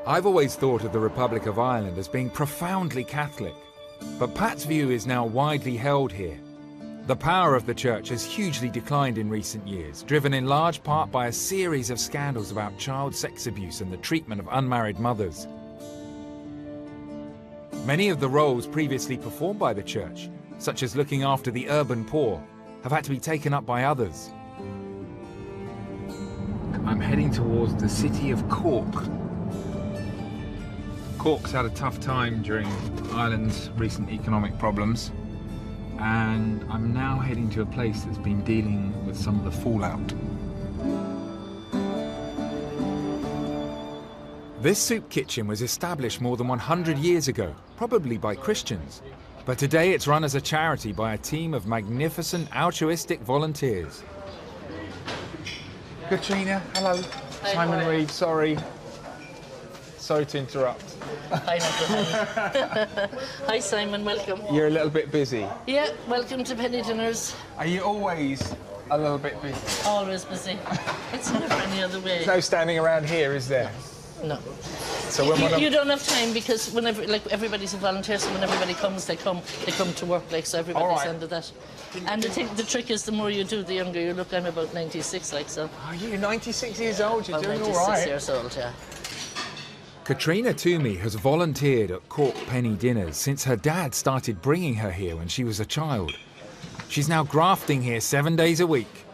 I've always thought of the Republic of Ireland as being profoundly Catholic, but Pat's view is now widely held here. The power of the church has hugely declined in recent years, driven in large part by a series of scandals about child sex abuse and the treatment of unmarried mothers. Many of the roles previously performed by the church, such as looking after the urban poor, have had to be taken up by others. I'm heading towards the city of Cork. Cork's had a tough time during Ireland's recent economic problems, and I'm now heading to a place that's been dealing with some of the fallout. This soup kitchen was established more than 100 years ago, probably by Christians. But today it's run as a charity by a team of magnificent altruistic volunteers. Katrina, hello. Hi, Simon Reed, sorry. Sorry to interrupt. Hi, Michael. Hi, Simon, welcome. You're a little bit busy. Yeah, welcome to Penny Dinners. Are you always a little bit busy? Always busy. It's never any other way. There's no standing around here, is there? No. So when You don't have time because whenever, like, everybody's a volunteer, so when everybody comes, they come to work, like, so everybody's under that. And the trick is, the more you do, the younger you look. I'm about 96, like, so. Are you 96 years old? You're doing all 96 right. years old, yeah. Katrina Toomey has volunteered at Cork Penny Dinners since her dad started bringing her here when she was a child. She's now grafting here 7 days a week.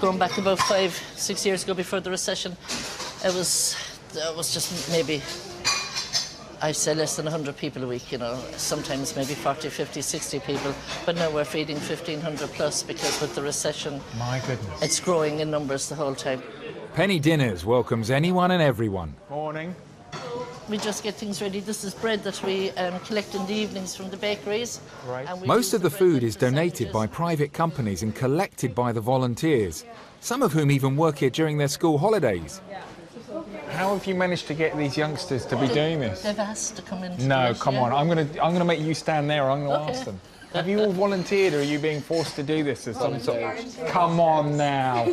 Going back about 5-6 years ago, before the recession, it was just maybe, I'd say, less than 100 people a week, you know, sometimes maybe 40, 50, 60 people, but now we're feeding 1,500 plus because with the recession, My goodness. it's growing in numbers the whole time. Penny Dinners welcomes anyone and everyone. Morning. We just get things ready. This is bread that we collect in the evenings from the bakeries. Right. And we Most use of the bread food then is for donated by sandwiches. private companies and collected by the volunteers, some of whom even work here during their school holidays. How have you managed to get these youngsters to be doing this? They've asked to come in. to No, do it, come yeah. on. I'm gonna make you stand there. I'm gonna Okay. ask them. Have you all volunteered, or are you being forced to do this as some sort of... Come on now.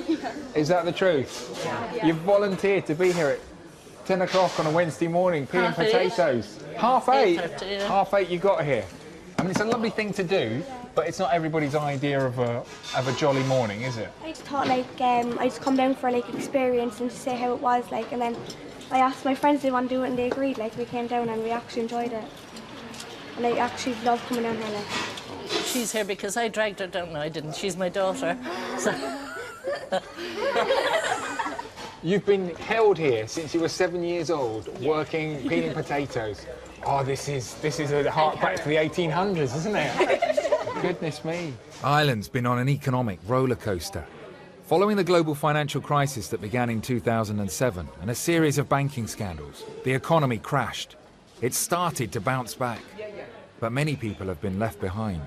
Is that the truth? You've volunteered to be here at 10 o'clock on a Wednesday morning, peeling 8:30. potatoes. 8:30? 8:30, yeah. 8:30 you got here. I mean, it's a lovely thing to do, but it's not everybody's idea of a jolly morning, is it? I just thought, like, I just come down for, like, experience and to say how it was, like, and then I asked my friends if they want to do it and they agreed. Like, we came down and we actually enjoyed it. And I actually love coming down here, like. She's here because I dragged her down. No, I didn't. She's my daughter. So You've been held here since you were 7 years old, working, peeling potatoes. Oh, this is a heart back to the 1800s, isn't it? Goodness me. Ireland's been on an economic roller coaster. Following the global financial crisis that began in 2007 and a series of banking scandals, the economy crashed. It started to bounce back, but many people have been left behind.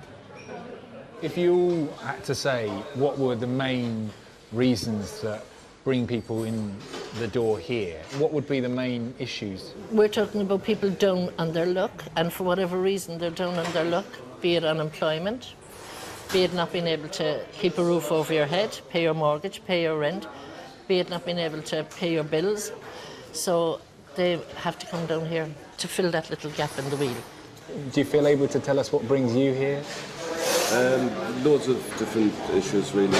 If you had to say what were the main reasons that bring people in the door here, what would be the main issues? we're talking about people down on their luck, and for whatever reason they're down on their luck, be it unemployment, be it not being able to keep a roof over your head, pay your mortgage, pay your rent, be it not being able to pay your bills. So they have to come down here to fill that little gap in the wheel. Do you feel able to tell us what brings you here? Loads of different issues, really.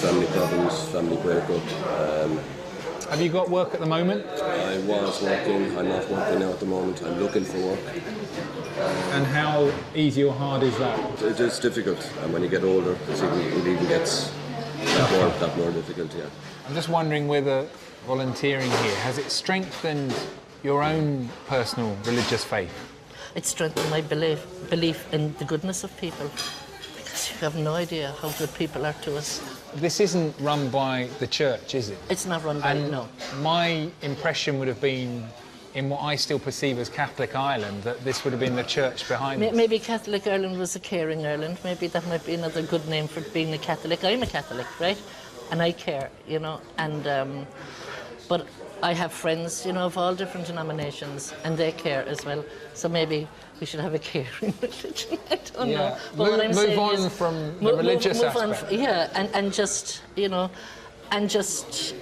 Family problems, family breakup. Have you got work at the moment? I was working, I'm not working now at the moment, I'm looking for work. And how easy or hard is that? It is difficult, and when you get older, it even gets that more difficult, yeah. I'm just wondering whether volunteering here, has it strengthened your own personal religious faith? It strengthened my belief in the goodness of people, because you have no idea how good people are to us. This isn't run by the church, is it? It's not run by, And no. my impression would have been, in what I still perceive as Catholic Ireland, that this would have been the church behind this. Maybe Catholic Ireland was a caring Ireland. Maybe that might be another good name for being a Catholic. I'm a Catholic, right? And I care, you know. And but I have friends, you know, of all different denominations, and they care as well. So maybe we should have a caring religion. I don't know. But what I'm Move saying on is, from the religious move on, aspect. yeah, and just, you know, and just.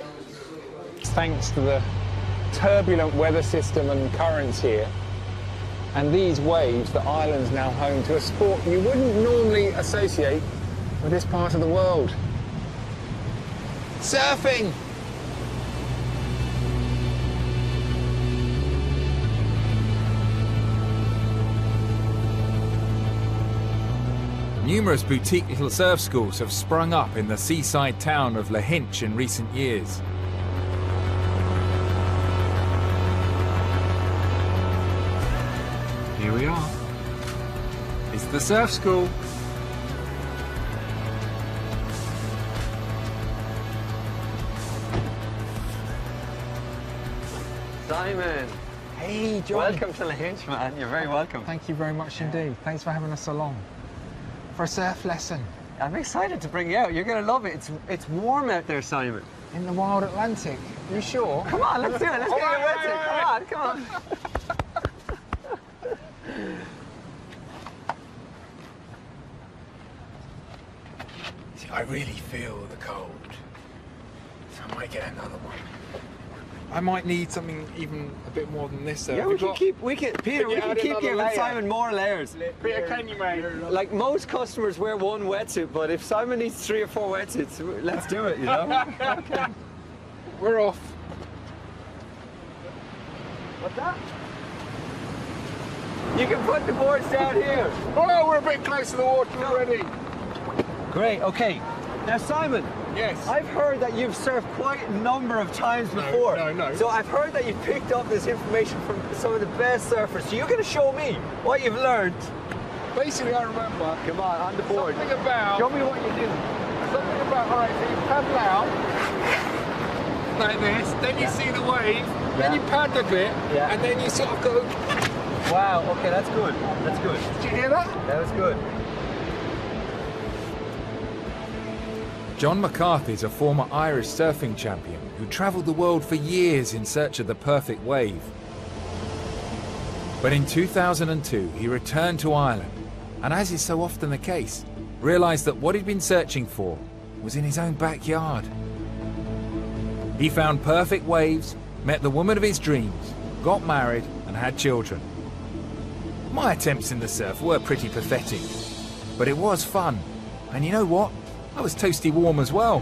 Thanks to the turbulent weather system and currents here. And these waves, the island's now home to a sport you wouldn't normally associate with this part of the world. Surfing! Numerous boutique little surf schools have sprung up in the seaside town of Lahinch in recent years. Here we are. It's the surf school. Simon, Hey, John. welcome to Lahinch, man. You're very welcome. Thank you very much indeed. Thanks for having us along for a surf lesson I'm excited to bring you out. You're gonna love it. It's warm out there, Simon. in the wild Atlantic. You sure? Come on, let's do it. Let's get you wet. Come on. See, I really feel the cold, so I might get another one. I might need something even a bit more than this. Yeah, we can keep giving layer? Simon more layers. Peter, can you, mate? Like most customers wear one wetsuit, but if Simon needs 3 or 4 wetsuits, let's do it, you know? Okay. We're off. What's that? You can put the boards down here. Oh, we're a bit close to the water already. Great, okay. Now, Simon, Yes. I've heard that you've surfed quite a number of times before. no. So I've heard that you've picked up this information from some of the best surfers. So you're going to show me what you've learned. Basically, I remember Come on the board. something about... Show me what you do. Something about, all right, so you paddle out like this, then you see the wave, then you paddle a bit, Yeah. and then you sort of go... Wow, okay, that's good. That's good. Did you hear that? That was good. John McCarthy is a former Irish surfing champion who travelled the world for years in search of the perfect wave. But in 2002, he returned to Ireland, and as is so often the case, realised that what he'd been searching for was in his own backyard. He found perfect waves, met the woman of his dreams, got married, and had children. My attempts in the surf were pretty pathetic, but it was fun, and you know what? I was toasty warm as well.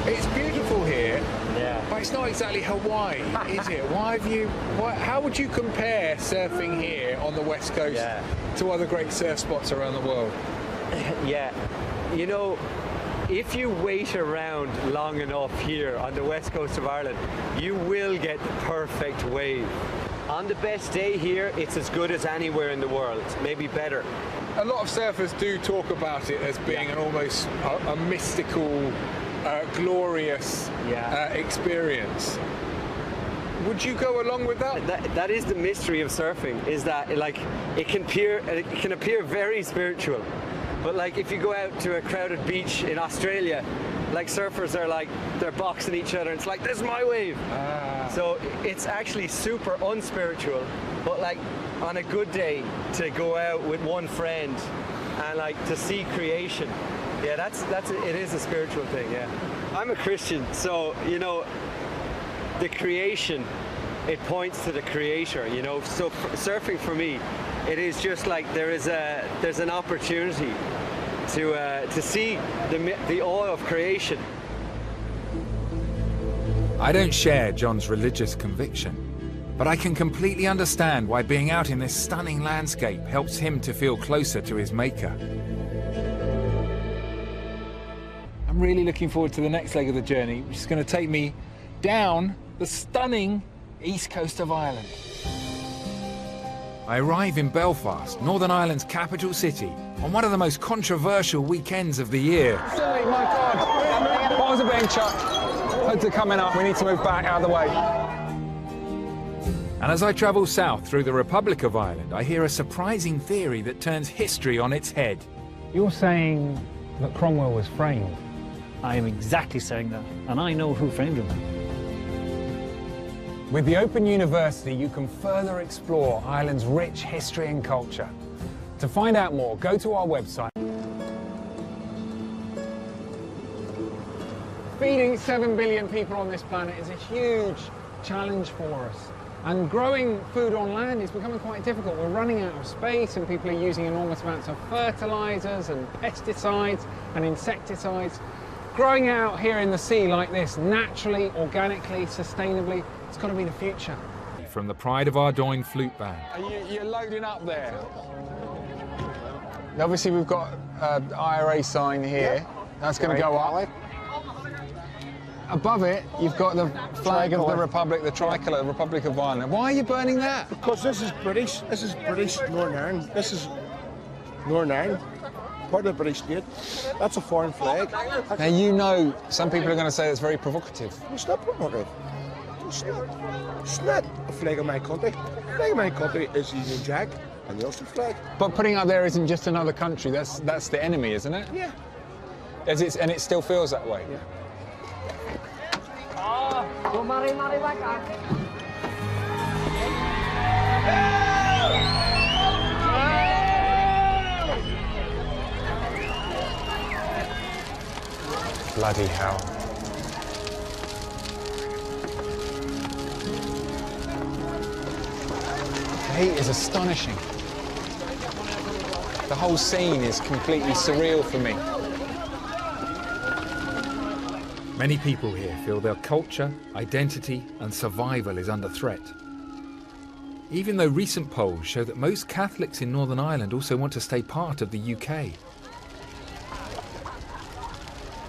It's beautiful here, Yeah. but it's not exactly Hawaii, is it? How would you compare surfing here on the West Coast Yeah. to other great surf spots around the world? Yeah. You know, if you wait around long enough here on the west coast of Ireland, you will get the perfect wave. On the best day here, it's as good as anywhere in the world, maybe better. A lot of surfers do talk about it as being an almost a mystical, glorious experience. Would you go along with that? That is the mystery of surfing, is that like it can appear very spiritual. But like if you go out to a crowded beach in Australia, like surfers are like, they're boxing each other. It's like, this is my wave. So it's actually super unspiritual, but like on a good day to go out with one friend and like to see creation. Yeah, it is a spiritual thing, yeah. I'm a Christian, so you know, the creation, it points to the creator, you know. So surfing for me, it is just like there's an opportunity to see the awe of creation. I don't share John's religious conviction, but I can completely understand why being out in this stunning landscape helps him to feel closer to his maker. I'm really looking forward to the next leg of the journey, which is going to take me down the stunning east coast of Ireland. I arrive in Belfast, Northern Ireland's capital city, on one of the most controversial weekends of the year. Silly, my God! Balls are being chucked. Hoods are coming up. We need to move back out of the way. And as I travel south through the Republic of Ireland, I hear a surprising theory that turns history on its head. You're saying that Cromwell was framed? I am exactly saying that, and I know who framed him. With the Open University, you can further explore Ireland's rich history and culture. To find out more, go to our website. Feeding 7 billion people on this planet is a huge challenge for us. And growing food on land is becoming quite difficult. We're running out of space and people are using enormous amounts of fertilizers and pesticides and insecticides. Growing out here in the sea like this, naturally, organically, sustainably, it's got to be the future. From the Pride of Ardoyne Flute Band. You're loading up there. Obviously we've got an IRA sign here. That's going to go up. Above it, you've got the flag of the Republic, the tricolour, the Republic of Ireland. Why are you burning that? Because this is British. This is British Northern Ireland. This is Northern Ireland, part of the British state. That's a foreign flag. Now you know some people are going to say it's very provocative. It's not provocative. It's not a flag of my country. The flag of my country is the Union Jack and the Ulster flag. But putting up there isn't just another country. That's the enemy, isn't it? Yeah. And it still feels that way. Yeah. Bloody hell. The heat is astonishing. The whole scene is completely surreal for me. Many people here feel their culture, identity and survival is under threat. Even though recent polls show that most Catholics in Northern Ireland also want to stay part of the UK.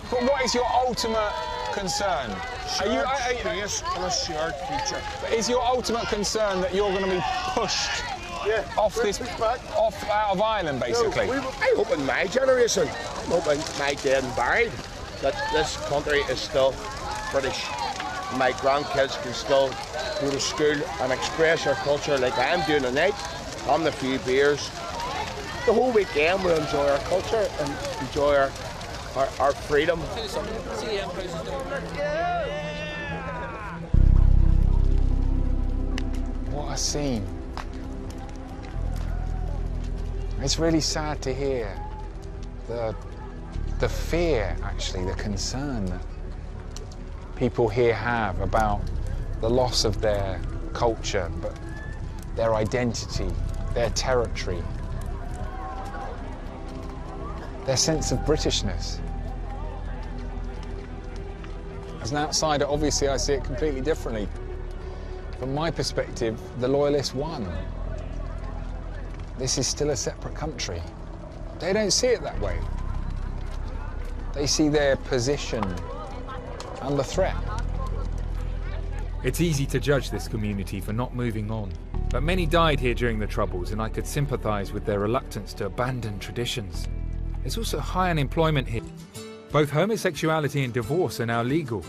But what is your ultimate concern? Shared space and a shared future. Is your ultimate concern that you're going to be pushed off out of Ireland, basically? No, I hope in my generation, I'm hoping my dead and buried, that this country is still British. My grandkids can still go to school and express their culture like I'm doing tonight, having a few beers. The whole weekend we'll enjoy our culture and enjoy our freedom. What a scene. It's really sad to hear the fear, actually, the concern that people here have about the loss of their culture, but their identity, their territory, their sense of Britishness. As an outsider, obviously, I see it completely differently. From my perspective, the Loyalists won. This is still a separate country. They don't see it that way. They see their position under threat. It's easy to judge this community for not moving on, but many died here during the Troubles and I could sympathise with their reluctance to abandon traditions. There's also high unemployment here. Both homosexuality and divorce are now legal,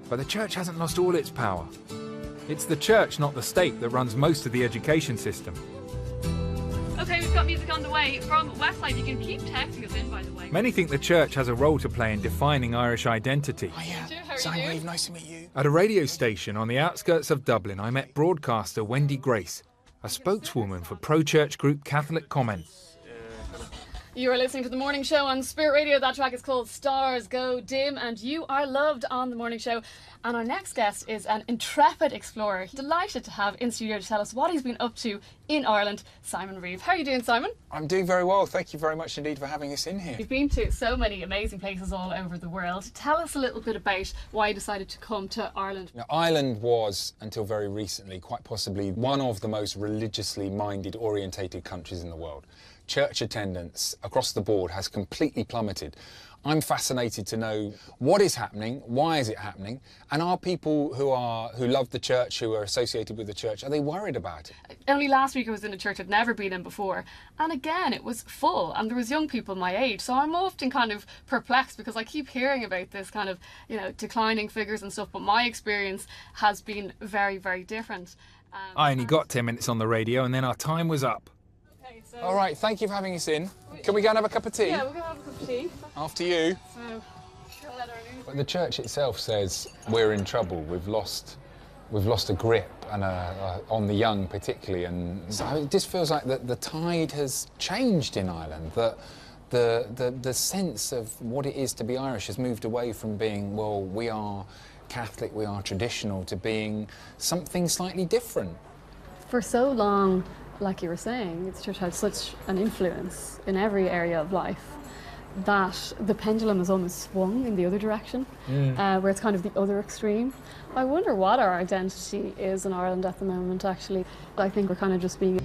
but the church hasn't lost all its power. It's the church, not the state, that runs most of the education system. Okay, we've got music on the way from Westside. You can keep texting us in, by the way. Many think the church has a role to play in defining Irish identity. Oh yeah, Soundwave, nice to meet you. At a radio station on the outskirts of Dublin, I met broadcaster Wendy Grace, a spokeswoman for pro-church group Catholic Comment. You are listening to The Morning Show on Spirit Radio. That track is called Stars Go Dim, and you are loved on The Morning Show. And our next guest is an intrepid explorer. Delighted to have in studio to tell us what he's been up to in Ireland, Simon Reeve. How are you doing, Simon? I'm doing very well. Thank you very much indeed for having us in here. You've been to so many amazing places all over the world. Tell us a little bit about why you decided to come to Ireland. Now, Ireland was, until very recently, quite possibly one of the most religiously minded, orientated countries in the world. Church attendance across the board has completely plummeted. I'm fascinated to know what is happening, why is it happening, and are people who love the church, who are associated with the church, are they worried about it? Only last week I was in a church I'd never been in before, and again it was full, and there was young people my age, so I'm often kind of perplexed because I keep hearing about this kind of, declining figures and stuff, but my experience has been very, very different. I only got 10 minutes on the radio and then our time was up. Okay, so All right, thank you for having us in. Can we go and have a cup of tea? yeah, we're gonna have a cup of tea. After you. So, we'll let our news- But the church itself says we're in trouble. We've lost we've lost a grip and on the young particularly, and so it just feels like the tide has changed in Ireland, that the sense of what it is to be Irish has moved away from being, well, we are Catholic, we are traditional, to being something slightly different. For so long, like you were saying, the church had such an influence in every area of life that the pendulum has almost swung in the other direction, where it's kind of the other extreme. I wonder what our identity is in Ireland at the moment, actually. I think we're kind of just being